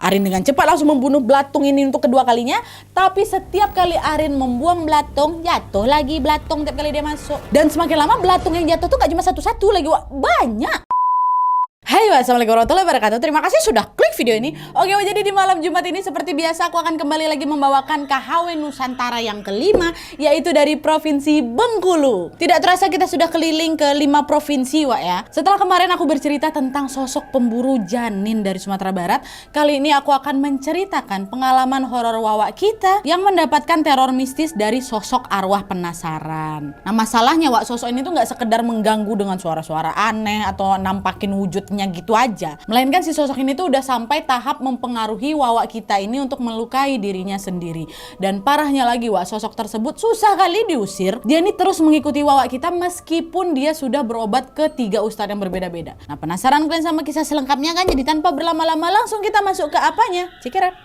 Arin dengan cepat langsung membunuh belatung ini untuk kedua kalinya. Tapi setiap kali Arin membuang belatung, jatuh lagi belatung tiap kali dia masuk. Dan semakin lama belatung yang jatuh tuh gak cuma satu-satu lagi, Wak. Banyak. Hai, assalamualaikum warahmatullahi wabarakatuh. Terima kasih sudah klik video ini. Oke, jadi di malam Jumat ini seperti biasa aku akan kembali lagi membawakan KHW Nusantara yang kelima, yaitu dari Provinsi Bengkulu. Tidak terasa kita sudah keliling ke 5 provinsi, Wak ya. Setelah kemarin aku bercerita tentang sosok pemburu janin dari Sumatera Barat, kali ini aku akan menceritakan pengalaman horor Wawak kita yang mendapatkan teror mistis dari sosok arwah penasaran. Nah, masalahnya Wak, sosok ini tuh nggak sekedar mengganggu dengan suara-suara aneh atau nampakin wujudnya gitu aja, melainkan si sosok ini tuh udah sampai tahap mempengaruhi Wawak kita ini untuk melukai dirinya sendiri. Dan parahnya lagi, Wak, sosok tersebut susah kali diusir. Dia ini terus mengikuti Wawak kita meskipun dia sudah berobat ke 3 ustadz yang berbeda-beda. Nah, penasaran kalian sama kisah selengkapnya kan? Jadi tanpa berlama-lama langsung kita masuk ke apanya? Cikirat.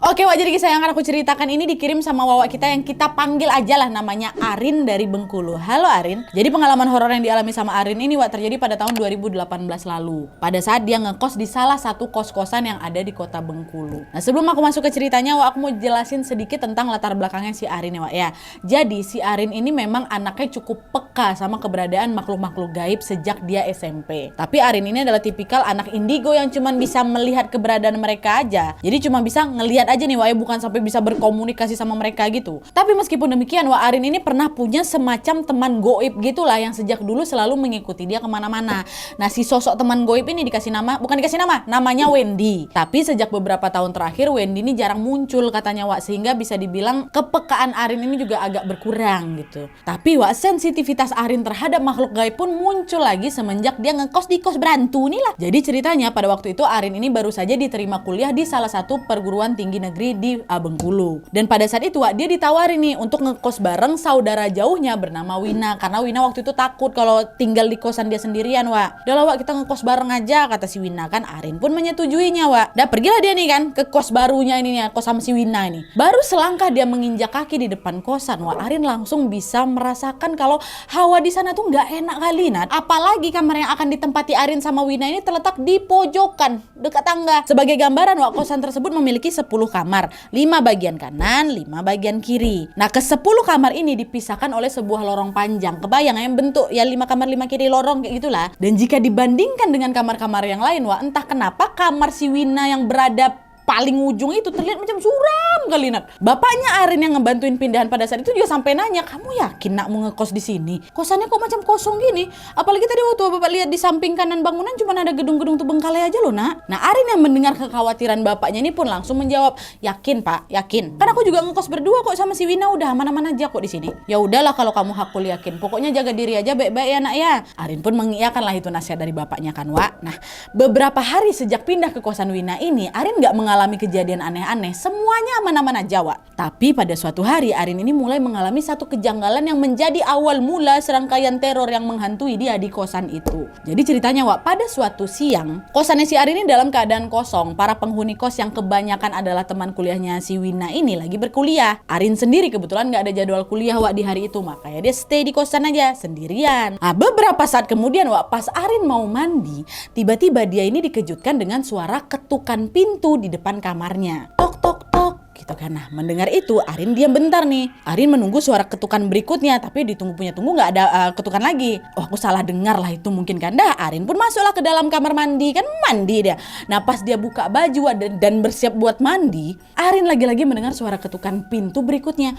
Oke, Wak, jadi kisah yang akan aku ceritakan ini dikirim sama Wawak kita yang kita panggil aja lah namanya Arin dari Bengkulu. Halo Arin. Jadi pengalaman horor yang dialami sama Arin ini, Wak, terjadi pada tahun 2018 lalu. Pada saat dia ngekos di salah satu kos-kosan yang ada di kota Bengkulu. Nah, sebelum aku masuk ke ceritanya, Wak, aku mau jelasin sedikit tentang latar belakangnya si Arin ya, Wak ya. Jadi si Arin ini memang anaknya cukup peka sama keberadaan makhluk-makhluk gaib sejak dia SMP. Tapi Arin ini adalah tipikal anak indigo yang cuman bisa melihat keberadaan mereka aja. Jadi cuma bisa ngelihat aja nih, Wak, bukan sampai bisa berkomunikasi sama mereka gitu. Tapi meskipun demikian, Wak, Arin ini pernah punya semacam teman goib gitulah yang sejak dulu selalu mengikuti dia kemana-mana. Nah, si sosok teman goib ini dikasih nama, bukan dikasih nama, namanya Wendy. Tapi sejak beberapa tahun terakhir Wendy ini jarang muncul katanya, Wak, sehingga bisa dibilang kepekaan Arin ini juga agak berkurang gitu. Tapi, Wak, sensitivitas Arin terhadap makhluk gaib pun muncul lagi semenjak dia ngekos di kos berantu nih lah. Jadi ceritanya pada waktu itu Arin ini baru saja diterima kuliah di salah satu perguruan tinggi negeri di Bengkulu. Dan pada saat itu, Wak, dia ditawarin nih untuk ngekos bareng saudara jauhnya bernama Wina. Karena Wina waktu itu takut kalau tinggal di kosan dia sendirian, Wak. Udah lah, Wak, kita ngekos bareng aja, kata si Wina kan. Arin pun menyetujuinya, Wak. Dah pergilah dia nih kan ke kos barunya ini nih, kos sama si Wina ini. Baru selangkah dia menginjak kaki di depan kosan, Wak, Arin langsung bisa merasakan kalau hawa di sana tuh nggak enak kali, Nat. Apalagi kamar yang akan ditempati Arin sama Wina ini terletak di pojokan dekat tangga. Sebagai gambaran, Wak, kosan tersebut memiliki 10 kamar. 5 bagian kanan, 5 bagian kiri. Nah, ke 10 kamar ini dipisahkan oleh sebuah lorong panjang. Kebayang yang bentuk ya 5 kamar 5 kiri lorong kayak gitulah. Dan jika dibandingkan dengan kamar-kamar yang lain, Wak, entah kenapa kamar si Wina yang berada paling ujung itu terlihat macam suram kali, Nat. Bapaknya Arin yang ngebantuin pindahan pada saat itu juga sampai nanya, "Kamu yakin nak mau ngekos di sini? Kosannya kok macam kosong gini? Apalagi tadi waktu Bapak lihat di samping kanan bangunan cuma ada gedung-gedung terbengkalai aja loh, Nak." Nah, Arin yang mendengar kekhawatiran bapaknya ini pun langsung menjawab, "Yakin, Pak, yakin. Kan aku juga ngekos berdua kok sama si Wina, udah aman-aman aja kok di sini." "Ya udahlah kalau kamu hakul yakin. Pokoknya jaga diri aja baik-baik ya, Nak ya." Arin pun mengiyakan lah itu nasihat dari bapaknya kan, Wak. Nah, beberapa hari sejak pindah ke kosan Wina ini, Arin nggak mengalami kejadian aneh-aneh, semuanya aman-aman aja, Wak. Tapi pada suatu hari Arin ini mulai mengalami satu kejanggalan yang menjadi awal mula serangkaian teror yang menghantui dia di kosan itu. Jadi ceritanya, Wak, pada suatu siang kosannya si Arin ini dalam keadaan kosong. Para penghuni kos yang kebanyakan adalah teman kuliahnya si Wina ini lagi berkuliah. Arin sendiri kebetulan nggak ada jadwal kuliah, Wak, di hari itu, makanya dia stay di kosan aja sendirian. Nah, beberapa saat kemudian, Wak, pas Arin mau mandi, tiba-tiba dia ini dikejutkan dengan suara ketukan pintu di depan kamarnya. Tok tok tok gitu kan. Nah, mendengar itu Arin diam bentar nih. Arin menunggu suara ketukan berikutnya, tapi ditunggu nggak ada ketukan lagi. Oh, aku salah dengar lah itu mungkin kan. Dah, Arin pun masuklah ke dalam kamar mandi, kan mandi dia. Nah, pas dia buka baju dan bersiap buat mandi, Arin lagi-lagi mendengar suara ketukan pintu berikutnya.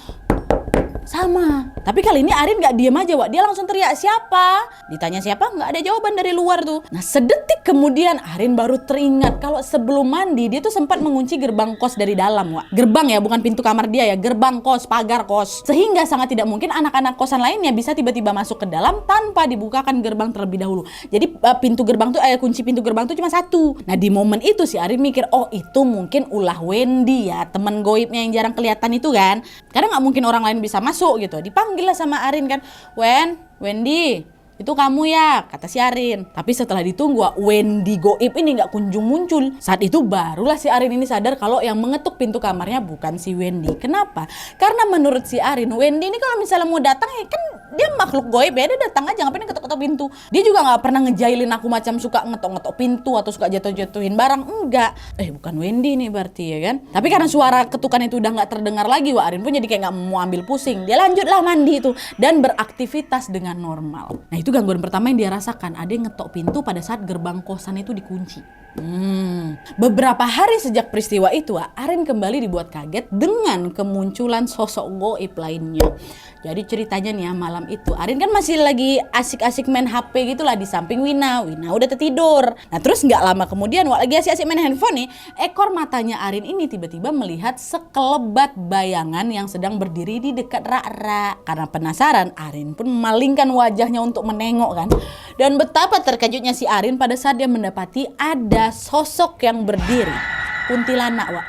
Sama. Tapi kali ini Arin gak diem aja, Wak. Dia langsung teriak, "Siapa?" Ditanya siapa, gak ada jawaban dari luar tuh. Nah, sedetik kemudian Arin baru teringat kalau sebelum mandi dia tuh sempat mengunci gerbang kos dari dalam, Wak. Gerbang ya, bukan pintu kamar dia ya, gerbang kos, pagar kos. Sehingga sangat tidak mungkin anak-anak kosan lainnya bisa tiba-tiba masuk ke dalam tanpa dibukakan gerbang terlebih dahulu. Jadi kunci pintu gerbang tuh cuma satu. Nah, di momen itu si Arin mikir, oh itu mungkin ulah Wendy ya, temen goibnya yang jarang kelihatan itu kan. Karena gak mungkin orang lain bisa masuk gitu. Dipanggil lah sama Arin kan, Wendy, Itu kamu ya, kata si Arin. Tapi setelah ditunggu, Wendy goib ini nggak kunjung muncul. Saat itu barulah si Arin ini sadar kalau yang mengetuk pintu kamarnya bukan si Wendy. Kenapa? Karena menurut si Arin, Wendy ini kalau misalnya mau datang ya kan dia makhluk goib ya, dia datang aja, ngapain ngetok-ngetok pintu. Dia juga nggak pernah ngejailin aku macam suka ngetok-ngetok pintu atau suka jatuh-jatuhin barang, enggak. Bukan Wendy nih berarti ya kan. Tapi karena suara ketukan itu udah nggak terdengar lagi, Wak Arin pun jadi kayak nggak mau ambil pusing. Dia lanjutlah mandi itu dan beraktivitas dengan normal. Nah itu gangguan pertama yang dia rasakan, ada yang ngetok pintu pada saat gerbang kosan itu dikunci. Beberapa hari sejak peristiwa itu, Arin kembali dibuat kaget dengan kemunculan sosok goib lainnya. Jadi ceritanya nih ya, malam itu Arin kan masih lagi asik-asik main HP gitu lah di samping Wina. Wina udah tertidur. Nah terus nggak lama kemudian lagi asik-asik main handphone nih, ekor matanya Arin ini tiba-tiba melihat sekelebat bayangan yang sedang berdiri di dekat Ra-Ra. Karena penasaran, Arin pun memalingkan wajahnya untuk menengok kan. Dan betapa terkejutnya si Arin pada saat dia mendapati ada sosok yang berdiri. Kuntilanak, Wak.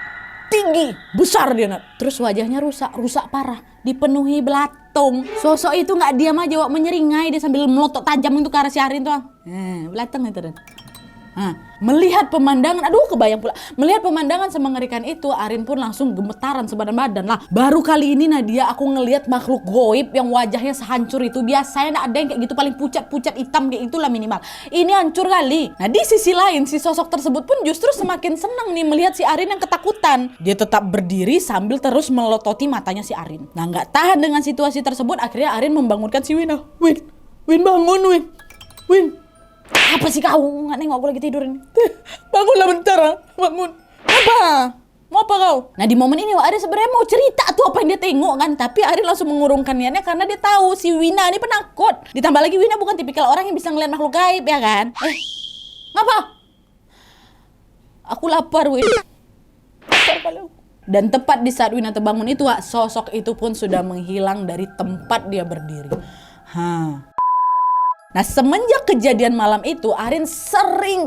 Tinggi, besar dia, Nat. Terus wajahnya rusak parah, dipenuhi belatung. Sosok itu nggak diam aja, Wak, menyeringai dia sambil melotot tajam untuk ke arah si Arin tuh. Belatung itu, Dan. Melihat pemandangan, kebayang pula. Melihat pemandangan semengerikan itu, Arin pun langsung gemetaran sebadan badan lah. Baru kali ini Nadia aku ngelihat makhluk goib yang wajahnya sehancur itu. Biasanya ada yang kayak gitu paling pucat-pucat hitam kayak itulah minimal. Ini hancur kali. Nah di sisi lain si sosok tersebut pun justru semakin senang nih melihat si Arin yang ketakutan. Dia tetap berdiri sambil terus melototi matanya si Arin. Nah nggak tahan dengan situasi tersebut, akhirnya Arin membangunkan si Wina. Win bangun Win. Apa sih kau? Nggak nengok aku lagi tidur ini. Bangunlah bentar, bangun. Apa? Mau apa kau? Nah di momen ini Arin sebenarnya mau cerita tuh apa yang dia tengok kan. Tapi Arin langsung mengurungkan niatnya karena dia tahu si Wina ini penakut. Ditambah lagi Wina bukan tipikal orang yang bisa ngeliat makhluk gaib ya kan. Ngapa? Aku lapar Win. Lapar kali aku. Dan tepat di saat Wina terbangun itu, sosok itu pun sudah menghilang dari tempat dia berdiri. Nah semenjak kejadian malam itu, Arin sering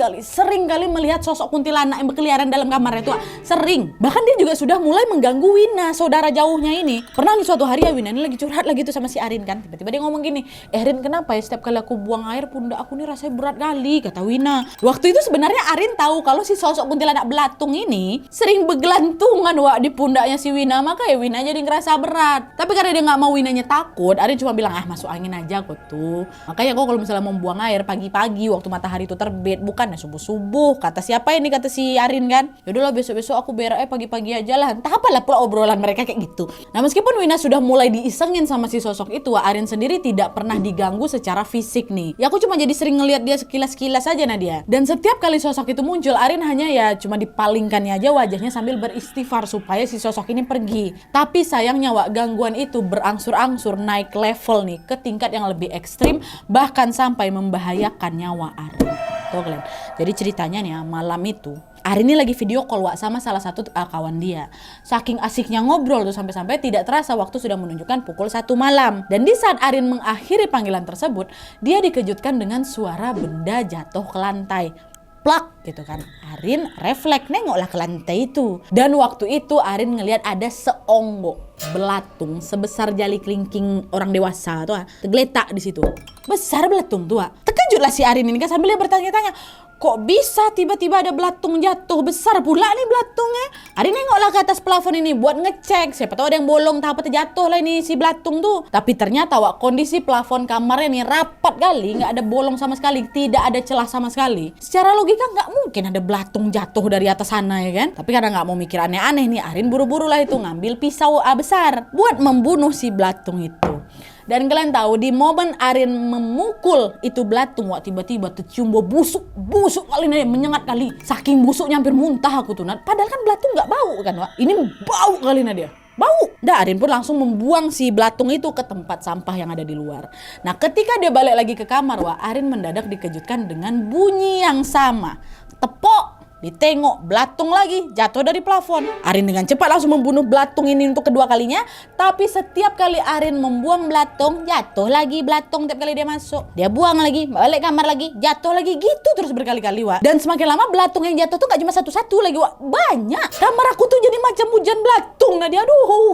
kali melihat sosok kuntilanak yang berkeliaran dalam kamarnya itu. Sering. Bahkan dia juga sudah mulai mengganggu Wina, saudara jauhnya ini. Pernah nih suatu hari ya Wina ini lagi curhat lagi tuh sama si Arin kan. Tiba-tiba dia ngomong gini, Arin kenapa ya setiap kali aku buang air pundak aku nih rasanya berat kali, kata Wina. Waktu itu sebenarnya Arin tahu kalau si sosok kuntilanak belatung ini sering bergelantungan di pundaknya si Wina. Maka ya Wina jadi ngerasa berat. Tapi karena dia gak mau Winanya takut, Arin cuma bilang masuk angin aja kok tuh. Makanya kok kalau misalnya mau buang air pagi-pagi waktu matahari itu terbit, bukan subuh-subuh. Kata siapa ini? Kata si Arin kan. Yaudahlah besok-besok aku berak pagi-pagi aja lah. Entah apalah pula obrolan mereka kayak gitu. Nah meskipun Wina sudah mulai diisengin sama si sosok itu, Arin sendiri tidak pernah diganggu secara fisik nih. Ya aku cuma jadi sering ngelihat dia sekilas-kilas aja Nadia. Dan setiap kali sosok itu muncul, Arin hanya ya cuma dipalingkannya aja wajahnya sambil beristighfar supaya si sosok ini pergi. Tapi sayangnya gangguan itu berangsur-angsur naik level nih ke tingkat yang lebih ekstrim, bahkan sampai membahayakan nyawa Arin. Tuh kalian. Jadi ceritanya nih malam itu Arin ini lagi video call sama salah satu kawan dia. Saking asiknya ngobrol tuh sampai-sampai tidak terasa waktu sudah menunjukkan pukul 1 malam. Dan di saat Arin mengakhiri panggilan tersebut, dia dikejutkan dengan suara benda jatuh ke lantai. Plak gitu kan. Arin refleks nengoklah ke lantai itu. Dan waktu itu Arin ngelihat ada seonggok belatung sebesar jali kelingking orang dewasa tuh tergeletak di situ. Besar belatung tuh. Terkejutlah si Arin ini kan sambil dia bertanya-tanya, kok bisa tiba-tiba ada belatung jatuh besar pula nih belatungnya. Arin nengoklah ke atas plafon ini buat ngecek, siapa tahu ada yang bolong tak apa terjatuh lah ini si belatung tuh. Tapi ternyata kondisi plafon kamarnya nih rapat kali, nggak ada bolong sama sekali, tidak ada celah sama sekali. Secara logika nggak mungkin ada belatung jatuh dari atas sana ya kan. Tapi karena nggak mau mikir aneh-aneh nih, Arin buru-buru lah itu ngambil pisau besar buat membunuh si belatung itu. Dan kalian tahu di momen Arin memukul itu belatung, tiba-tiba tercium bau busuk kali nih, menyengat kali. Saking busuknya hampir muntah aku tuh. Padahal kan belatung nggak bau kan, ini bau kali dia. Bau. Arin pun langsung membuang si belatung itu ke tempat sampah yang ada di luar. Nah ketika dia balik lagi ke kamar, Arin mendadak dikejutkan dengan bunyi yang sama. Tepok. Ditengok belatung lagi jatuh dari plafon. Arin dengan cepat langsung membunuh belatung ini untuk kedua kalinya. Tapi setiap kali Arin membuang belatung, jatuh lagi belatung tiap kali dia masuk. Dia buang lagi, balik kamar lagi, jatuh lagi, gitu terus berkali-kali Dan semakin lama belatung yang jatuh tuh gak cuma satu-satu lagi banyak. Kamar aku tuh jadi macam hujan belatung. Nadia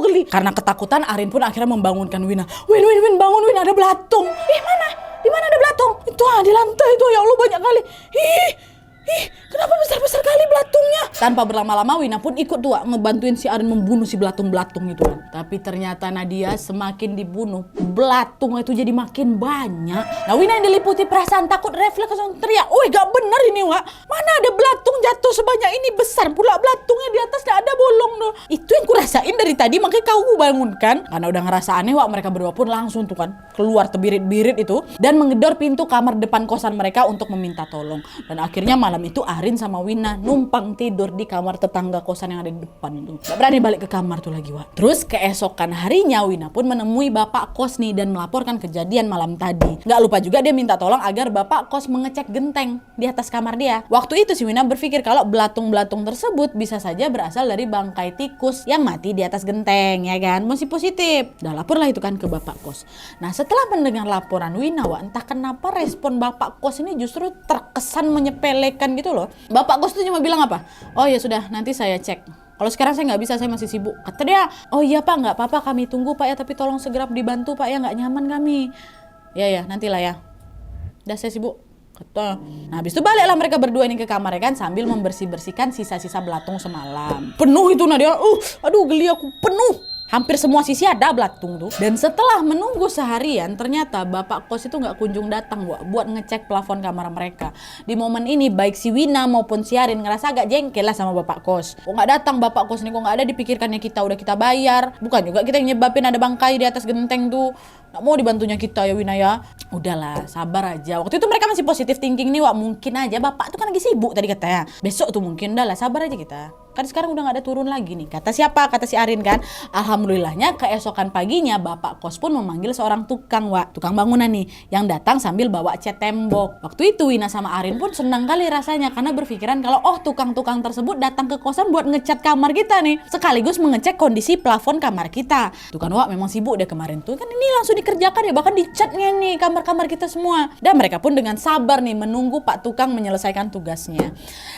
geli. Karena ketakutan Arin pun akhirnya membangunkan Wina. Win bangun Win, ada belatung. Mana? Di mana ada belatung? Itu di lantai itu, ya Allah banyak kali. Kenapa besar-besar kali belatungnya? Tanpa berlama-lama Wina pun ikut tuh ngebantuin si Arin membunuh si belatung-belatung itu kan. Tapi ternyata Nadia semakin dibunuh, belatung itu jadi makin banyak. Nah Wina yang diliputi perasaan takut refleks langsung teriak, "Woi gak bener ini Wak, mana ada belatung jatuh sebanyak ini, besar pula belatungnya, di atas gak ada bolong tuh." Itu yang kurasain dari tadi, makanya kau bangunkan. Karena udah ngerasa aneh Wak, mereka berdua pun langsung tuh kan keluar terbirit-birit itu dan menggedor pintu kamar depan kosan mereka untuk meminta tolong. Dan akhirnya malam itu Arin sama Wina numpang tidur di kamar tetangga kosan yang ada di depan tuh. Gak berani balik ke kamar tuh lagi Wak. Terus keesokan harinya Wina pun menemui bapak kos nih dan melaporkan kejadian malam tadi. Gak lupa juga dia minta tolong agar bapak kos mengecek genteng di atas kamar dia. Waktu itu si Wina berpikir kalau belatung-belatung tersebut bisa saja berasal dari bangkai tikus yang mati di atas genteng, ya kan? Masih positif. Udah laporlah itu kan ke bapak kos. Nah setelah mendengar laporan Wina Wak, entah kenapa respon bapak kos ini justru terkesan menyepelekan gitu loh. Bapak kos tuh cuma bilang apa? "Oh ya sudah, nanti saya cek. Kalau sekarang saya nggak bisa, saya masih sibuk." Kata dia. "Oh iya Pak, nggak apa-apa, kami tunggu Pak ya, tapi tolong segera dibantu Pak ya, nggak nyaman kami." Ya nantilah ya. Udah saya sibuk. Kata. Nah habis itu baliklah mereka berdua ini ke kamar ya kan, sambil membersih-bersihkan sisa-sisa belatung semalam. Penuh itu Nadia. Aduh geli aku, penuh. Hampir semua sisi ada belatung tuh. Dan setelah menunggu seharian, ternyata bapak kos itu nggak kunjung datang buat ngecek plafon kamar mereka. Di momen ini baik si Wina maupun si Arin ngerasa agak jengkel lah sama bapak kos. Kok nggak datang bapak kos nih, kok nggak ada, dipikirkannya kita udah kita bayar. Bukan juga kita yang nyebabin ada bangkai di atas genteng tuh. Nggak mau dibantunya kita ya Wina ya. Udahlah sabar aja. Waktu itu mereka masih positif thinking nih Wak, mungkin aja bapak tuh kan lagi sibuk tadi katanya. Besok tuh mungkin, udahlah sabar aja kita. Kan sekarang udah gak ada turun lagi nih. Kata siapa? Kata si Arin kan. Alhamdulillahnya keesokan paginya bapak kos pun memanggil seorang tukang Wak. Tukang bangunan nih. Yang datang sambil bawa cat tembok. Waktu itu Wina sama Arin pun senang kali rasanya. Karena berpikiran kalau tukang-tukang tersebut datang ke kosan buat ngecat kamar kita nih. Sekaligus mengecek kondisi plafon kamar kita. Tuh kan Wak memang sibuk deh kemarin tuh. Kan ini langsung dikerjakan ya. Bahkan dicatnya nih kamar-kamar kita semua. Dan mereka pun dengan sabar nih menunggu Pak Tukang menyelesaikan tugasnya.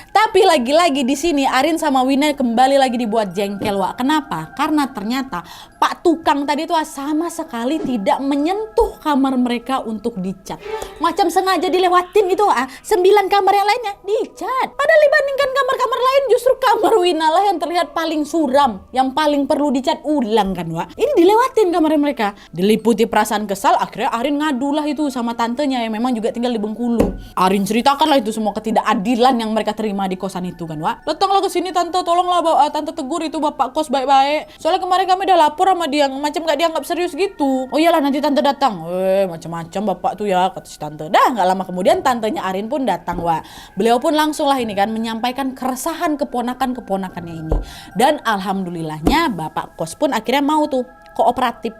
Tapi lagi-lagi di sini Arin sama Wina kembali lagi dibuat jengkel Wak. Kenapa? Karena ternyata Pak Tukang tadi tuh sama sekali tidak menyentuh kamar mereka untuk dicat. Macam sengaja dilewatin gitu 9 kamar yang lainnya dicat. Padahal dibandingkan kamar-kamar lain justru kamar Wina lah yang terlihat paling suram, yang paling perlu dicat ulang kan Wak. Ini dilewatin kamar mereka. Diliputi perasaan kesal, akhirnya Arin ngadulah itu sama tantenya yang memang juga tinggal di Bengkulu. Arin ceritakan lah itu semua ketidakadilan yang mereka terima di kosan itu kan Wak. "Datanglah ke sini tante, tolonglah tante tegur itu bapak kos baik-baik. Soalnya kemarin kami udah lapor sama dia, macam gak dianggap serius gitu." "Oh iyalah nanti tante datang." Macam-macam bapak tuh ya, kata si tante. Dah gak lama kemudian tantenya Arin pun datang Wak. Beliau pun langsung lah ini kan menyampaikan keresahan keponakan-keponakannya ini. Dan alhamdulillahnya bapak kos pun akhirnya mau tuh kooperatif.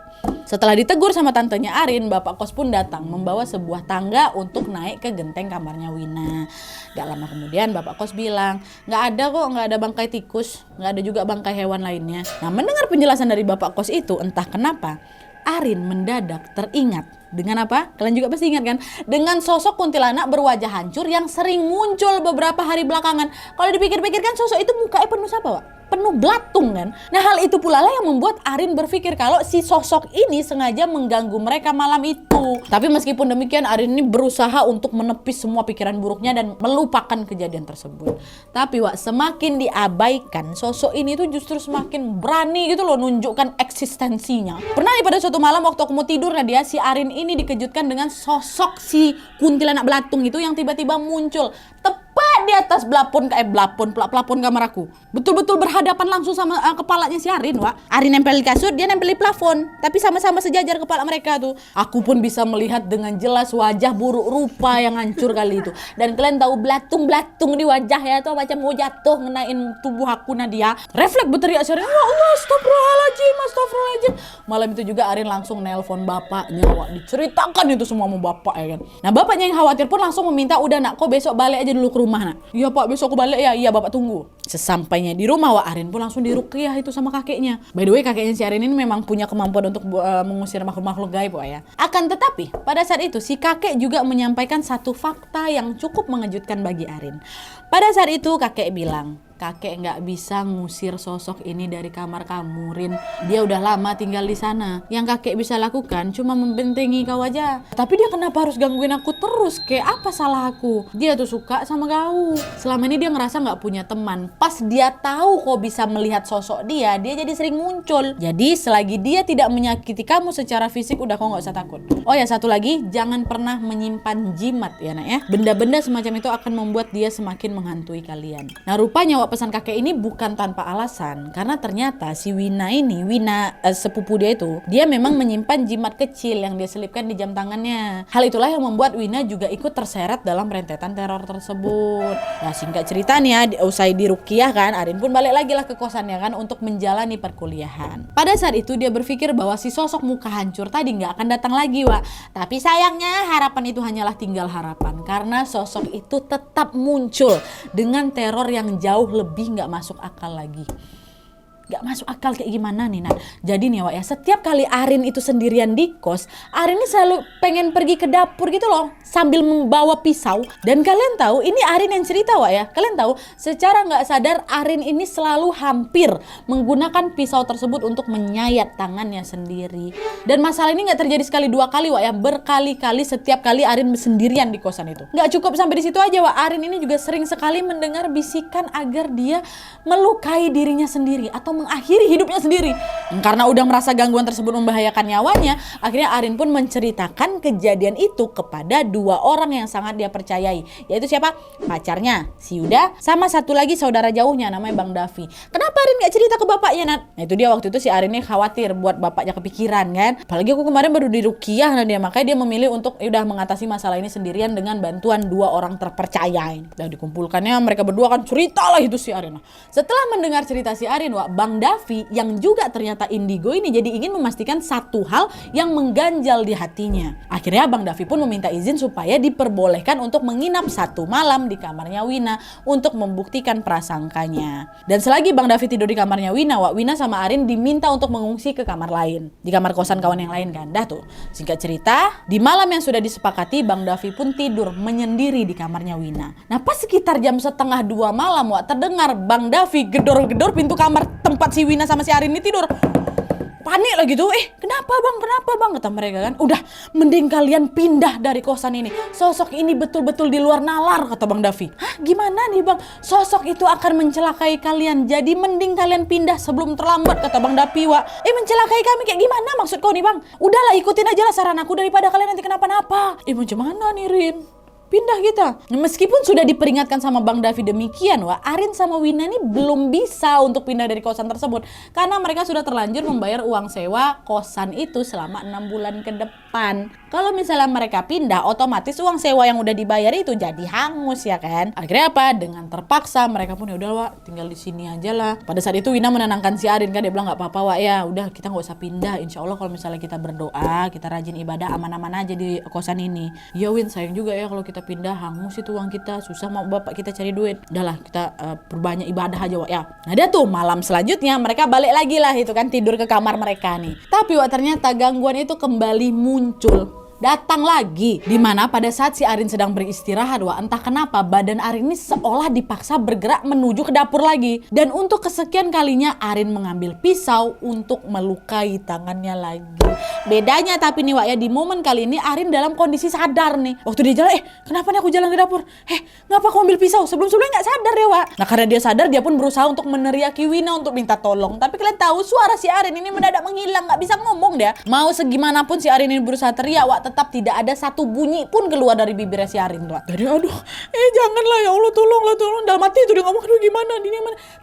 Setelah ditegur sama tantenya Arin, bapak kos pun datang membawa sebuah tangga untuk naik ke genteng kamarnya Wina. Gak lama kemudian bapak kos bilang, "Gak ada kok, gak ada bangkai tikus, gak ada juga bangkai hewan lainnya." Nah mendengar penjelasan dari bapak kos itu, entah kenapa Arin mendadak teringat dengan apa? Kalian juga pasti ingat kan? Dengan sosok kuntilanak berwajah hancur yang sering muncul beberapa hari belakangan. Kalau dipikir-pikir kan sosok itu mukanya penuh siapa Wak? Penuh belatung kan. Nah hal itu pula lah yang membuat Arin berpikir kalau si sosok ini sengaja mengganggu mereka malam itu. Tapi meskipun demikian Arin ini berusaha untuk menepis semua pikiran buruknya dan melupakan kejadian tersebut. Tapi Wak, semakin diabaikan sosok ini tuh justru semakin berani gitu loh nunjukkan eksistensinya. Pernah nih pada suatu malam waktu aku mau tidur Nadia, si Arin ini dikejutkan dengan sosok si kuntilanak belatung itu yang tiba-tiba muncul tepat di atas plafon kamar aku. Betul-betul berhadapan langsung sama kepalanya si Arin Wak. Arin nempel di kasur, dia nempel di plafon, tapi sama-sama sejajar kepala mereka tuh. Aku pun bisa melihat dengan jelas wajah buruk rupa yang hancur kali itu. Dan kalian tahu belatung-belatung di wajahnya tuh macam mau jatuh ngenain tubuh aku Nadia. Refleks berteriak si Arin, "Ya Allah, astagfirullahaladzim." Malam itu juga Arin langsung nelpon bapaknya Wak, diceritakan itu semua sama bapak ya kan. Nah bapaknya yang khawatir pun langsung meminta, "Udah nak, kok besok balik aja dulu ke rumah nak." "Iya Pak, besok aku balik ya." "Iya bapak tunggu." Sesampainya di rumah Wak, Arin pun langsung diruqyah itu sama kakeknya. By the way kakeknya si Arin ini memang punya kemampuan untuk mengusir makhluk-makhluk gaib Wak ya. Akan tetapi pada saat itu si kakek juga menyampaikan satu fakta yang cukup mengejutkan bagi Arin. Pada saat itu kakek bilang, kakek nggak bisa ngusir sosok ini dari kamar kamu, Rin. Dia udah lama tinggal di sana. Yang kakek bisa lakukan cuma membentengi kau aja. Tapi dia kenapa harus gangguin aku terus? Kayak apa salah aku? Dia tuh suka sama kau. Selama ini dia ngerasa nggak punya teman. Pas dia tahu kau bisa melihat sosok dia jadi sering muncul. Jadi selagi dia tidak menyakiti kamu secara fisik, udah kau nggak usah takut. Oh ya, satu lagi, jangan pernah menyimpan jimat ya nak ya. Benda-benda semacam itu akan membuat dia semakin menghantui kalian. Nah rupanya pesan kakek ini bukan tanpa alasan, karena ternyata si Wina ini, sepupu dia itu, dia memang menyimpan jimat kecil yang dia selipkan di jam tangannya. Hal itulah yang membuat Wina juga ikut terseret dalam rentetan teror tersebut. Nah singkat cerita nih ya, usai diruqyah kan, Arin pun balik lagi lah ke kosannya kan untuk menjalani perkuliahan. Pada saat itu dia berpikir bahwa si sosok muka hancur tadi nggak akan datang lagi, Wak. Tapi sayangnya harapan itu hanyalah tinggal harapan, karena sosok itu tetap muncul dengan teror yang jauh lebih nggak masuk akal lagi. Gak masuk akal kayak gimana nih, Nat? Jadi nih Wak ya, setiap kali Arin itu sendirian di kos, Arin ini selalu pengen pergi ke dapur gitu loh, sambil membawa pisau. Dan kalian tahu, ini Arin yang cerita Wak ya. Kalian tahu, secara gak sadar Arin ini selalu hampir menggunakan pisau tersebut untuk menyayat tangannya sendiri. Dan masalah ini gak terjadi sekali dua kali Wak ya, berkali-kali setiap kali Arin sendirian di kosan itu. Gak cukup sampai di situ aja Wak, Arin ini juga sering sekali mendengar bisikan agar dia melukai dirinya sendiri atau mengakhiri hidupnya sendiri. Karena udah merasa gangguan tersebut membahayakan nyawanya, akhirnya Arin pun menceritakan kejadian itu kepada dua orang yang sangat dia percayai, yaitu siapa? Pacarnya, si Yuda, sama satu lagi saudara jauhnya namanya Bang Davi. Kenapa Arin gak cerita ke bapaknya, Nat? Nah itu dia, waktu itu si Arin ini khawatir buat bapaknya kepikiran kan. Apalagi aku kemarin baru diruqyah, nah makanya dia memilih untuk udah mengatasi masalah ini sendirian dengan bantuan dua orang terpercaya ini. Dan dikumpulkannya mereka berdua kan cerita lah itu si Arin. Setelah mendengar cerita si Arin, Wak, Bang Davi yang juga ternyata indigo ini jadi ingin memastikan satu hal yang mengganjal di hatinya. Akhirnya Bang Davi pun meminta izin supaya diperbolehkan untuk menginap satu malam di kamarnya Wina untuk membuktikan prasangkanya. Dan selagi Bang Davi tidur di kamarnya Wina, Wak, Wina sama Arin diminta untuk mengungsi ke kamar lain, di kamar kosan kawan yang lain kan. Dah tuh, singkat cerita, di malam yang sudah disepakati, Bang Davi pun tidur menyendiri di kamarnya Wina. Nah pas sekitar jam 1:30 malam, Wak, terdengar Bang Davi gedor-gedor pintu kamar tempat si Wina sama si Arin ini tidur. Panik lah gitu. Kenapa bang, kata mereka kan. Udah, mending kalian pindah dari kosan ini. Sosok ini betul-betul di luar nalar, kata Bang Davi. Hah, gimana nih bang? Sosok itu akan mencelakai kalian, jadi mending kalian pindah sebelum terlambat, kata Bang Davi, Wak. Mencelakai kami kayak gimana maksud kau nih bang? Udahlah, ikutin aja lah saran aku daripada kalian nanti kenapa-napa. Macam mana nih Rin? Pindah kita. Meskipun sudah diperingatkan sama Bang Davi demikian, Wak, Arin sama Wina ini belum bisa untuk pindah dari kosan tersebut karena mereka sudah terlanjur membayar uang sewa kosan itu selama 6 bulan ke depan. Kalau misalnya mereka pindah, otomatis uang sewa yang udah dibayar itu jadi hangus ya kan. Akhirnya apa? Dengan terpaksa mereka pun ya udah Wak, tinggal di sini aja lah. Pada saat itu Wina menenangkan si Arin kan, dia bilang nggak apa-apa Wak ya, udah kita nggak usah pindah. Insya Allah kalau misalnya kita berdoa, kita rajin ibadah, aman-aman aja di kosan ini. Ya Win, sayang juga ya kalau kita pindah, hangus itu uang kita, susah mau bapak kita cari duit. Udahlah kita perbanyak ibadah aja Wak ya. Nah dia tuh malam selanjutnya mereka balik lagi lah itu kan, tidur ke kamar mereka nih. Tapi Wak, ternyata gangguan itu kembali muncul. Datang lagi, dimana pada saat si Arin sedang beristirahat, Wak, entah kenapa badan Arin ini seolah dipaksa bergerak menuju ke dapur lagi. Dan untuk kesekian kalinya Arin mengambil pisau untuk melukai tangannya lagi. Bedanya tapi nih Wak ya, di momen kali ini Arin dalam kondisi sadar nih. Waktu dia jalan, kenapa nih aku jalan ke dapur? Ngapa aku ambil pisau? Sebelum-sebelumnya gak sadar ya Wak. Nah karena dia sadar, dia pun berusaha untuk meneriaki Wina untuk minta tolong. Tapi kalian tahu suara si Arin ini mendadak menghilang, gak bisa ngomong dia. Mau segimanapun si Arin ini berusaha teriak, Wak, tetap tidak ada satu bunyi pun keluar dari bibirnya si Arin, Wak. Jadi aduh, janganlah ya Allah, tolonglah. Dalam hati itu dia ngomong, aduh gimana.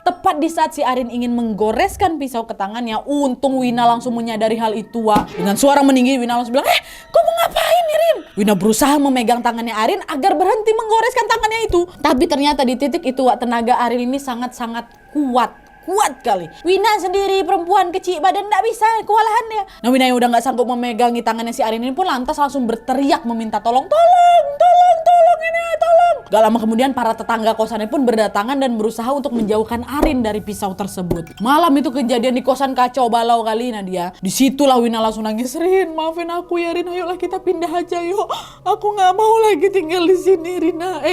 Tepat di saat si Arin ingin menggoreskan pisau ke tangannya, untung Wina langsung menyadari hal itu, Wak. Dengan suara meninggi Wina langsung bilang, kau mau ngapain nih Rin? Wina berusaha memegang tangannya Arin agar berhenti menggoreskan tangannya itu. Tapi ternyata di titik itu, Wak, tenaga Arin ini sangat-sangat kuat kali. Wina sendiri perempuan kecil badan gak bisa, kewalahan dia. Nah Wina yang udah gak sanggup memegangi tangannya si Arin ini pun lantas langsung berteriak meminta tolong ini, tolong. Gak lama kemudian para tetangga kosannya pun berdatangan dan berusaha untuk menjauhkan Arin dari pisau tersebut. Malam itu kejadian di kosan kacau balau kali Nadia. Disitulah Wina langsung nangis, Rin maafin aku ya Rin, ayolah kita pindah aja yuk. Aku gak mau lagi tinggal di sini Rina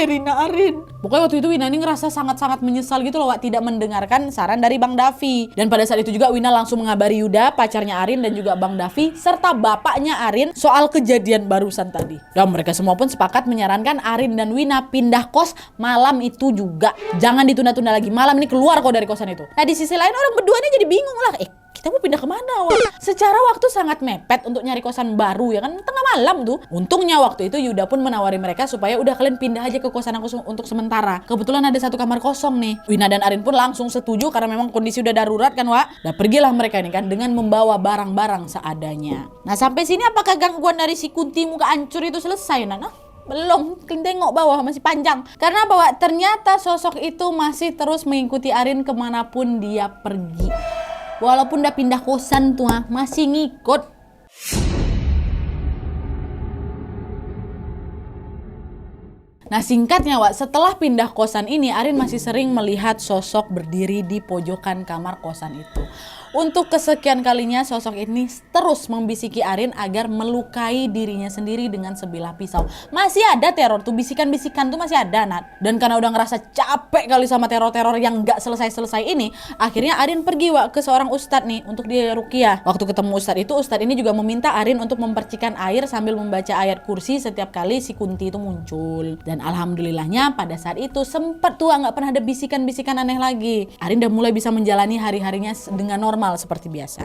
Arin. Pokoknya waktu itu Wina ini ngerasa sangat-sangat menyesal gitu loh Wak, tidak mendengarkan saran dari Bang Davi. Dan pada saat itu juga Wina langsung mengabari Yuda, pacarnya Arin dan juga Bang Davi serta bapaknya Arin soal kejadian barusan tadi. Dan mereka semua pun sepakat menyarankan Arin dan Wina pindah kos malam itu juga. Jangan ditunda-tunda lagi, malam ini keluar kok dari kosan itu. Nah di sisi lain orang berdua ini jadi bingung lah, kita mau pindah kemana Wak? Secara waktu sangat mepet untuk nyari kosan baru ya kan, tengah malam tuh. Untungnya waktu itu Yuda pun menawari mereka supaya udah kalian pindah aja ke kosan aku untuk sementara. Kebetulan ada 1 kamar kosong nih. Wina dan Arin pun langsung setuju karena memang kondisi udah darurat kan Wak. Dan pergilah mereka ini kan dengan membawa barang-barang seadanya. Nah sampai sini apakah gangguan dari si Kunti muka hancur itu selesai Nana? Belum, tengok bawah masih panjang. Karena bahwa ternyata sosok itu masih terus mengikuti Arin kemanapun dia pergi. Walaupun udah pindah kosan tuh masih ngikut. Nah singkatnya Wak, setelah pindah kosan ini Arin masih sering melihat sosok berdiri di pojokan kamar kosan itu. Untuk kesekian kalinya sosok ini terus membisiki Arin agar melukai dirinya sendiri dengan sebilah pisau. Masih ada teror tuh, bisikan-bisikan tuh masih ada Nat. Dan karena udah ngerasa capek kali sama teror-teror yang gak selesai-selesai ini, akhirnya Arin pergi Wak ke seorang ustadz nih untuk dia ruqyah. Waktu ketemu ustadz itu, ustadz ini juga meminta Arin untuk mempercikan air sambil membaca ayat kursi setiap kali si Kunti itu muncul. Dan alhamdulillahnya pada saat itu sempet tuh gak pernah ada bisikan-bisikan aneh lagi. Arin udah mulai bisa menjalani hari-harinya dengan normal seperti biasa.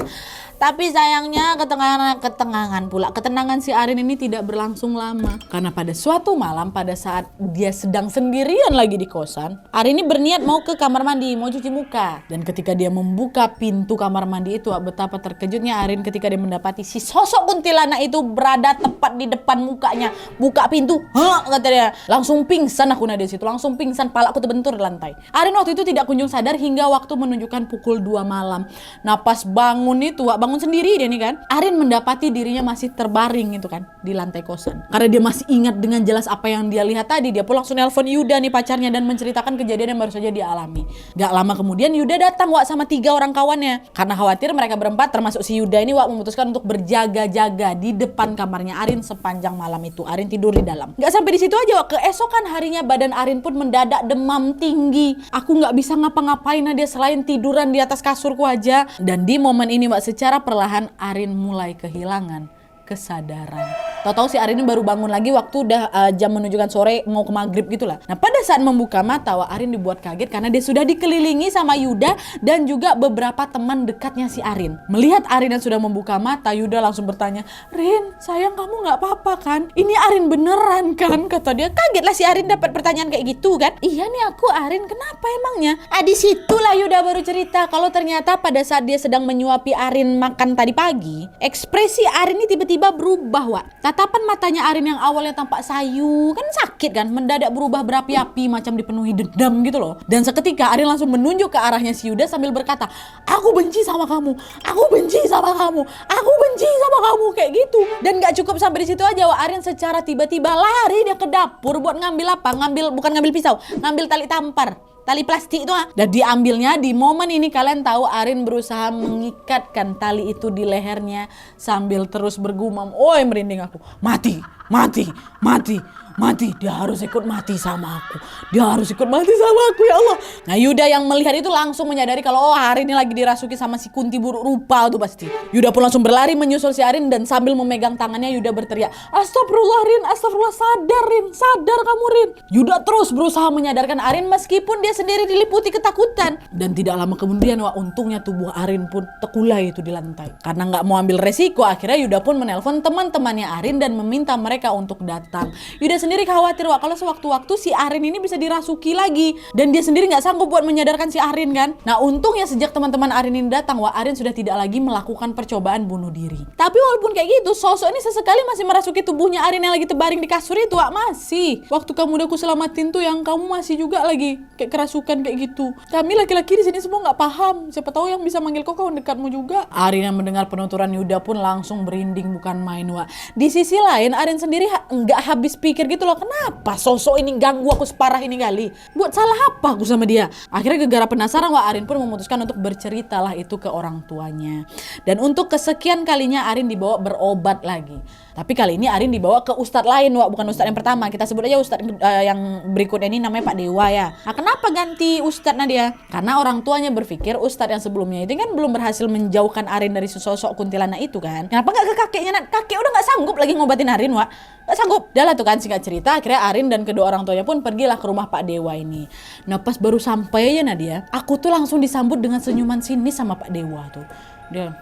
Tapi sayangnya ketenangan si Arin ini tidak berlangsung lama. Karena pada suatu malam pada saat dia sedang sendirian lagi di kosan, Arin ini berniat mau ke kamar mandi, mau cuci muka. Dan ketika dia membuka pintu kamar mandi itu, betapa terkejutnya Arin ketika dia mendapati si sosok kuntilanak itu berada tepat di depan mukanya. Buka pintu, kata dia. Langsung pingsan aku di situ, langsung pingsan, palaku terbentur di lantai. Arin waktu itu tidak kunjung sadar hingga waktu menunjukkan pukul 2 malam. Nah pas bangun itu, bangun sendiri dia nih kan, Arin mendapati dirinya masih terbaring itu kan di lantai kosan. Karena dia masih ingat dengan jelas apa yang dia lihat tadi, dia pun langsung nelpon Yuda nih pacarnya dan menceritakan kejadian yang baru saja dia alami. Gak lama kemudian Yuda datang Wak sama 3 orang kawannya. Karena khawatir mereka berempat termasuk si Yuda ini Wak memutuskan untuk berjaga-jaga di depan kamarnya Arin sepanjang malam itu. Arin tidur di dalam. Gak sampai di situ aja Wak, keesokan harinya badan Arin pun mendadak demam tinggi. Aku gak bisa ngapa-ngapain dia selain tiduran di atas kasurku aja. Dan di momen ini Mbak secara perlahan Arin mulai kehilangan kesadaran. Tahu-tahu si Arin ini baru bangun lagi waktu udah jam menunjukkan sore mau ke maghrib gitulah. Nah pada saat membuka mata Arin dibuat kaget karena dia sudah dikelilingi sama Yuda dan juga beberapa teman dekatnya si Arin. Melihat Arin yang sudah membuka mata, Yuda langsung bertanya, "Rin, sayang kamu nggak apa-apa kan? Ini Arin beneran kan?" Kata dia. Kaget lah si Arin dapat pertanyaan kayak gitu kan. "Iya nih aku Arin, kenapa emangnya?" Di situlah Yuda baru cerita kalau ternyata pada saat dia sedang menyuapi Arin makan tadi pagi, ekspresi Arin ini tiba-tiba berubah Wak. Tatapan matanya Arin yang awalnya tampak sayu, kan sakit kan, mendadak berubah berapi-api macam dipenuhi dendam gitu loh. Dan seketika Arin langsung menunjuk ke arahnya si Yuda sambil berkata, "Aku benci sama kamu, aku benci sama kamu, aku benci sama kamu," kayak gitu. Dan gak cukup sampai di situ aja Wak, Arin secara tiba-tiba lari dia ke dapur buat ngambil apa? Bukan ngambil pisau, ngambil tali tampar. Tali plastik itu dan diambilnya. Di momen ini kalian tahu Arin berusaha mengikatkan tali itu di lehernya sambil terus bergumam, "Oi, merinding aku. Mati, mati, mati, mati. Dia harus ikut mati sama aku. Dia harus ikut mati sama aku ya Allah." Nah Yuda yang melihat itu langsung menyadari kalau Arin ini lagi dirasuki sama si Kunti buruk rupa tuh pasti. Yuda pun langsung berlari menyusul si Arin dan sambil memegang tangannya Yuda berteriak, "Astagfirullah Rin, astagfirullah, sadar Rin, sadar kamu Rin." Yuda terus berusaha menyadarkan Arin meskipun dia sendiri diliputi ketakutan. Dan tidak lama kemudian untungnya tubuh Arin pun terkulai itu di lantai. Karena nggak mau ambil resiko, akhirnya Yuda pun menelpon teman-temannya Arin dan meminta mereka untuk datang. Yuda sendiri khawatir kalau sewaktu-waktu si Arin ini bisa dirasuki lagi dan dia sendiri nggak sanggup buat menyadarkan si Arin kan. Nah untungnya sejak teman-teman Arin ini datang Arin sudah tidak lagi melakukan percobaan bunuh diri. Tapi walaupun kayak gitu, sosok ini sesekali masih merasuki tubuhnya Arin yang lagi terbaring di kasur itu masih. Waktu kamu udah aku selamatin tuh yang kamu masih juga lagi kayak kerasukan kayak gitu. Kami laki-laki di sini semua nggak paham. Siapa tahu yang bisa manggil kau kawan dekatmu juga. Arin yang mendengar penuturan Yuda pun langsung berinding bukan main Di sisi lain Arin sendiri nggak habis pikir gitu gitu loh. Kenapa sosok ini ganggu aku separah ini kali? Buat salah apa aku sama dia? Akhirnya gegara penasaran, Wak Arin pun memutuskan untuk berceritalah itu ke orang tuanya. Dan untuk kesekian kalinya Arin dibawa berobat lagi. Tapi kali ini Arin dibawa ke ustadz lain, Wak, bukan ustadz yang pertama. Kita sebut aja ustadz yang berikutnya ini namanya Pak Dewa ya. Nah, kenapa ganti ustadz Nadia? Karena orang tuanya berpikir ustadz yang sebelumnya itu kan belum berhasil menjauhkan Arin dari sosok kuntilanak itu kan. Kenapa nggak ke kakeknya? Kakek udah nggak sanggup lagi ngobatin Arin, Wak. Nggak sanggup. Dah lah tuh kan, singkat cerita akhirnya Arin dan kedua orang tuanya pun pergilah ke rumah Pak Dewa ini. Nah pas baru sampai aja Nadia, aku tuh langsung disambut dengan senyuman sinis sama Pak Dewa tuh. Dia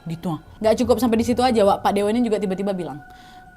gitu. Nggak cukup sampai di situ aja, Wak. Pak Dewa ini juga tiba-tiba bilang,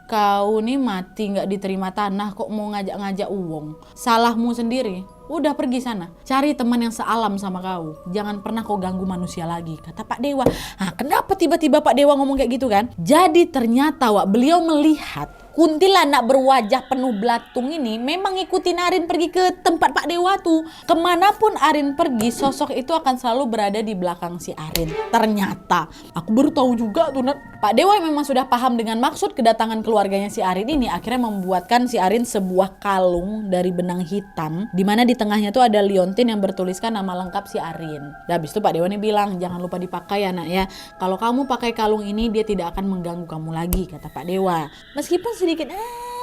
kau nih mati nggak diterima tanah kok mau ngajak-ngajak uang. Salahmu sendiri. Udah pergi sana, cari teman yang sealam sama kau. Jangan pernah kau ganggu manusia lagi, kata Pak Dewa. Nah, kenapa tiba-tiba Pak Dewa ngomong kayak gitu kan? Jadi ternyata, Wak, beliau melihat kuntilanak berwajah penuh belatung ini memang ngikutin Arin pergi ke tempat Pak Dewa tuh. Kemanapun Arin pergi, sosok itu akan selalu berada di belakang si Arin. Ternyata, aku baru tahu juga tuh, Pak Dewa yang memang sudah paham dengan maksud kedatangan keluarganya si Arin ini, akhirnya membuatkan si Arin sebuah kalung dari benang hitam, di mana di tengahnya tuh ada liontin yang bertuliskan nama lengkap si Arin. Dan habis itu Pak Dewa nih bilang, jangan lupa dipakai ya nak ya. Kalau kamu pakai kalung ini dia tidak akan mengganggu kamu lagi, kata Pak Dewa. Meskipun sedikit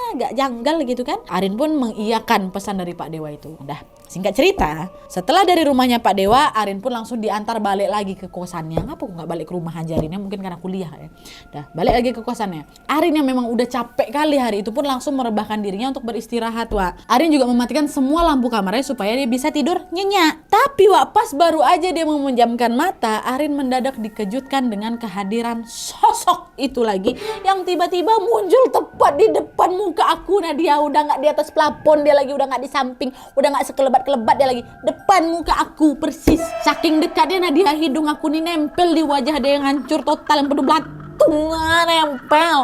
agak janggal gitu kan, Arin pun mengiyakan pesan dari Pak Dewa itu. Udah, singkat cerita, setelah dari rumahnya Pak Dewa, Arin pun langsung diantar balik lagi ke kosannya. Ngapa aku nggak balik ke rumah aja Arinnya? Mungkin karena kuliah ya. Dah, balik lagi ke kosannya. Arin yang memang udah capek kali hari itu pun langsung merebahkan dirinya untuk beristirahat, Wak. Arin juga mematikan semua lampu kamarnya supaya dia bisa tidur nyenyak. Tapi, Wak, pas baru aja dia mau memejamkan mata, Arin mendadak dikejutkan dengan kehadiran sosok itu lagi yang tiba-tiba muncul tepat di depan muka aku. Nah, dia udah nggak di atas plafon, dia lagi udah nggak di samping, udah nggak sekelebat-kelebat, dia lagi depan muka aku persis. Saking dekatnya, nah dia hidung aku nih nempel di wajah dia yang hancur total, yang penuh belatung, nempel.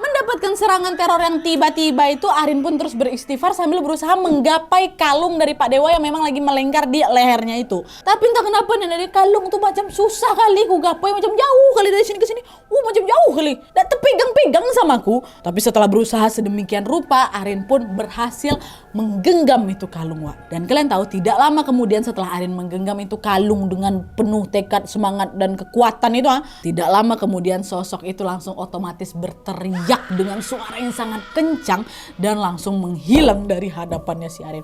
Mendapatkan serangan teror yang tiba-tiba itu, Arin pun terus beristighfar sambil berusaha menggapai kalung dari Pak Dewa yang memang lagi melingkar di lehernya itu. Tapi entah kenapa nih dari kalung tuh macam susah kali ku gapai, macam jauh kali dari sini ke sini. Macam jauh kali. Tak terpegang-pegang sama aku. Tapi setelah berusaha sedemikian rupa, Arin pun berhasil menggenggam itu kalung, Wak. Dan kalian tahu, tidak lama kemudian setelah Arin menggenggam itu kalung dengan penuh tekad, semangat dan kekuatan itu, tidak lama kemudian sosok itu langsung otomatis berteriak dengan suara yang sangat kencang dan langsung menghilang dari hadapannya si Arin.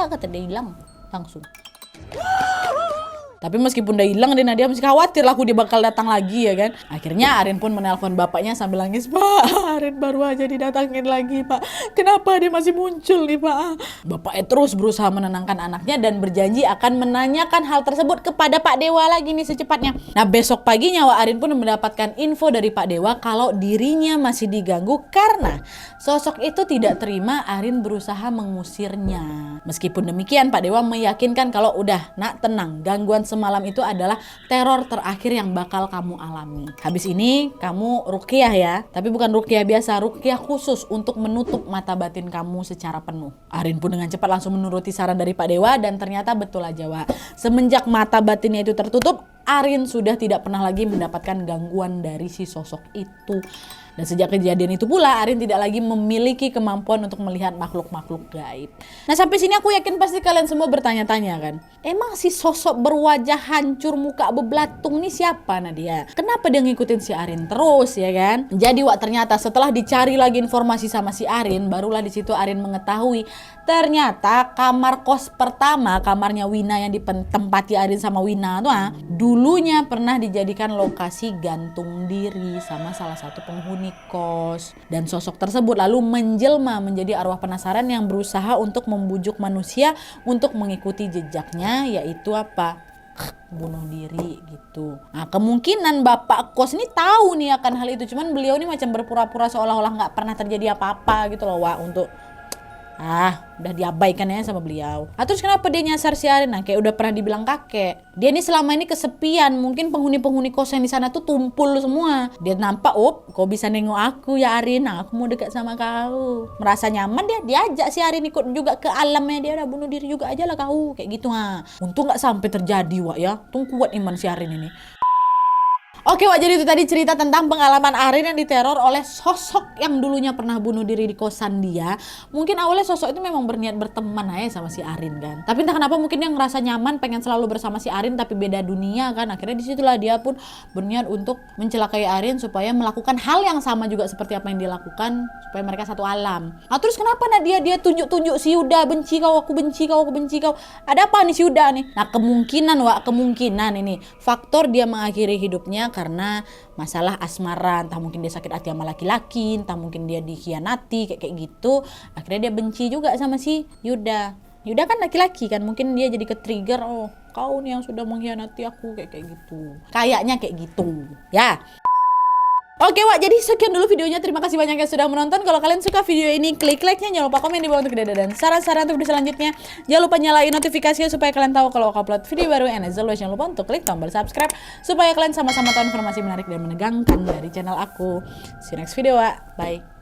Kata dia hilang langsung. Tapi meskipun udah hilang, dia masih khawatir lah aku dia bakal datang lagi ya kan. Akhirnya Arin pun menelpon bapaknya sambil nangis. Pak, Arin baru aja didatangin lagi, Pak. Kenapa dia masih muncul nih, Pak? Bapaknya terus berusaha menenangkan anaknya dan berjanji akan menanyakan hal tersebut kepada Pak Dewa lagi nih secepatnya. Nah, besok paginya Wak Arin pun mendapatkan info dari Pak Dewa kalau dirinya masih diganggu karena sosok itu tidak terima Arin berusaha mengusirnya. Meskipun demikian, Pak Dewa meyakinkan kalau udah, nak, tenang, gangguan semalam itu adalah teror terakhir yang bakal kamu alami. Habis ini kamu ruqyah ya, tapi bukan ruqyah biasa, ruqyah khusus untuk menutup mata batin kamu secara penuh. Arin pun dengan cepat langsung menuruti saran dari Pak Dewa dan ternyata betul aja, Wak. Semenjak mata batinnya itu tertutup, Arin sudah tidak pernah lagi mendapatkan gangguan dari si sosok itu. Dan sejak kejadian itu pula, Arin tidak lagi memiliki kemampuan untuk melihat makhluk-makhluk gaib. Nah, sampai sini aku yakin pasti kalian semua bertanya-tanya kan, emang si sosok berwajah hancur muka bebelatung ini siapa Nadia? Kenapa dia ngikutin si Arin terus ya kan? Jadi Wak, ternyata setelah dicari lagi informasi sama si Arin, barulah di situ Arin mengetahui ternyata kamar kos pertama, kamarnya Wina yang ditempati Arin sama Wina tuh, dulunya pernah dijadikan lokasi gantung diri sama salah satu penghuni kos. Dan sosok tersebut lalu menjelma menjadi arwah penasaran yang berusaha untuk membujuk manusia untuk mengikuti jejaknya, yaitu apa? Bunuh diri gitu. Nah, kemungkinan bapak kos ini tahu nih akan hal itu, cuman beliau ini macam berpura-pura seolah-olah nggak pernah terjadi apa-apa gitu loh, Wak, untuk udah diabaikan ya sama beliau. Terus kenapa dia nyasar si Arin? Nah, kayak udah pernah dibilang kakek, dia ini selama ini kesepian. Mungkin penghuni-penghuni kos yang di sana tuh tumpul semua. Dia nampak, kau bisa nengok aku ya Arin. Nah, aku mau dekat sama kau. Merasa nyaman, dia diajak si Arin ikut juga ke alamnya. Dia udah bunuh diri juga aja lah kau, kayak gitu. Untung nggak sampai terjadi, Wak ya. Untung kuat iman si Arin ini. Oke Wak, jadi itu tadi cerita tentang pengalaman Arin yang diteror oleh sosok yang dulunya pernah bunuh diri di kosan dia. Mungkin awalnya sosok itu memang berniat berteman aja sama si Arin kan. Tapi entah kenapa mungkin dia ngerasa nyaman pengen selalu bersama si Arin tapi beda dunia kan. Akhirnya disitulah dia pun berniat untuk mencelakai Arin supaya melakukan hal yang sama juga seperti apa yang dia lakukan supaya mereka satu alam. Nah terus kenapa dia tunjuk-tunjuk si Yuda, benci kau, aku benci kau, aku benci kau. Ada apa nih si Yuda nih? Nah kemungkinan ini faktor dia mengakhiri hidupnya karena masalah asmara, entah mungkin dia sakit hati sama laki-laki, entah mungkin dia dikhianati kayak gitu. Akhirnya dia benci juga sama si Yuda. Yuda kan laki-laki kan, mungkin dia jadi ke-trigger, oh kau nih yang sudah mengkhianati aku kayak gitu. Kayaknya kayak gitu. Ya. Oke Wak, jadi sekian dulu videonya. Terima kasih banyak yang sudah menonton. Kalau kalian suka video ini, klik like-nya, jangan lupa komen di bawah untuk ide dan saran-saran untuk video selanjutnya. Jangan lupa nyalain notifikasinya supaya kalian tahu kalau aku upload video baru. And as always, jangan lupa untuk klik tombol subscribe supaya kalian sama-sama tahu informasi menarik dan menegangkan dari channel aku. See you next video Wak, bye.